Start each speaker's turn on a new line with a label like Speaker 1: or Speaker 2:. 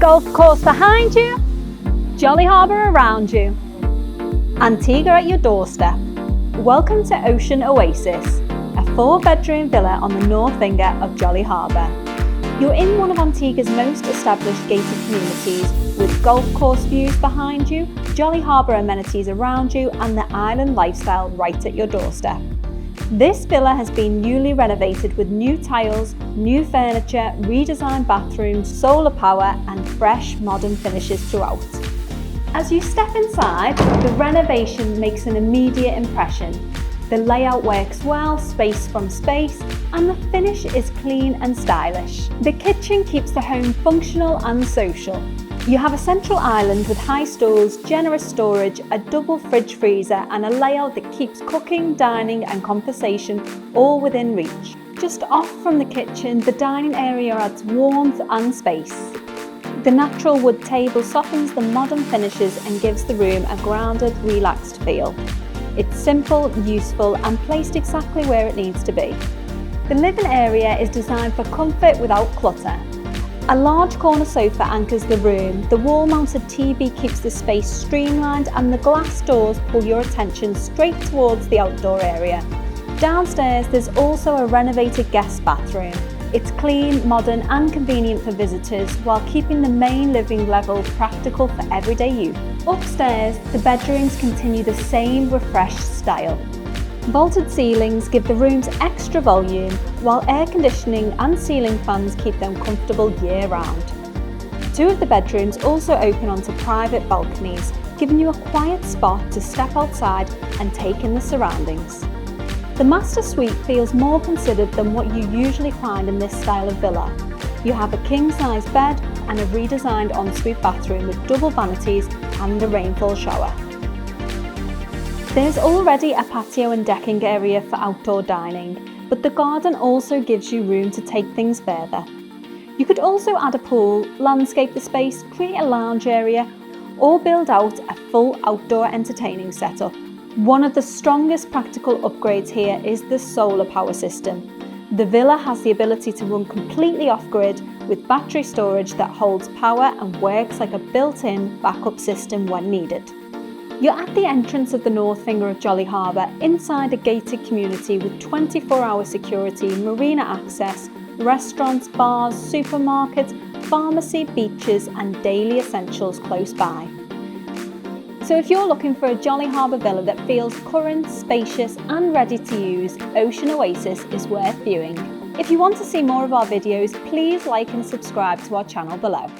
Speaker 1: Golf course behind you, Jolly Harbour around you, Antigua at your doorstep. Welcome to Ocean Oasis, a 4-bedroom villa on the north finger of Jolly Harbour. You're in one of Antigua's most established gated communities, with golf course views behind you, Jolly Harbour amenities around you, and the island lifestyle right at your doorstep. This villa has been newly renovated with new tiles, new furniture, redesigned bathrooms, solar power, and fresh modern finishes throughout. As you step inside, the renovation makes an immediate impression. The layout works well, space from space, and the finish is clean and stylish. The kitchen keeps the home functional and social. You have a central island with high stools, generous storage, a double fridge freezer, and a layout that keeps cooking, dining, and conversation all within reach. Just off from the kitchen, the dining area adds warmth and space. The natural wood table softens the modern finishes and gives the room a grounded, relaxed feel. It's simple, useful, and placed exactly where it needs to be. The living area is designed for comfort without clutter. A large corner sofa anchors the room, the wall-mounted TV keeps the space streamlined, and the glass doors pull your attention straight towards the outdoor area. Downstairs, there's also a renovated guest bathroom. It's clean, modern, and convenient for visitors, while keeping the main living level practical for everyday use. Upstairs, the bedrooms continue the same refreshed style. Vaulted ceilings give the rooms extra volume, while air conditioning and ceiling fans keep them comfortable year-round. 2 of the bedrooms also open onto private balconies, giving you a quiet spot to step outside and take in the surroundings. The master suite feels more considered than what you usually find in this style of villa. You have a king-size bed and a redesigned ensuite bathroom with double vanities and a rainfall shower. There's already a patio and decking area for outdoor dining, but the garden also gives you room to take things further. You could also add a pool, landscape the space, create a lounge area, or build out a full outdoor entertaining setup. One of the strongest practical upgrades here is the solar power system. The villa has the ability to run completely off-grid with battery storage that holds power and works like a built-in backup system when needed. You're at the entrance of the north finger of Jolly Harbour, inside a gated community with 24-hour security, marina access, restaurants, bars, supermarkets, pharmacy, beaches, and daily essentials close by. So if you're looking for a Jolly Harbour villa that feels current, spacious, and ready to use, Ocean Oasis is worth viewing. If you want to see more of our videos, please like and subscribe to our channel below.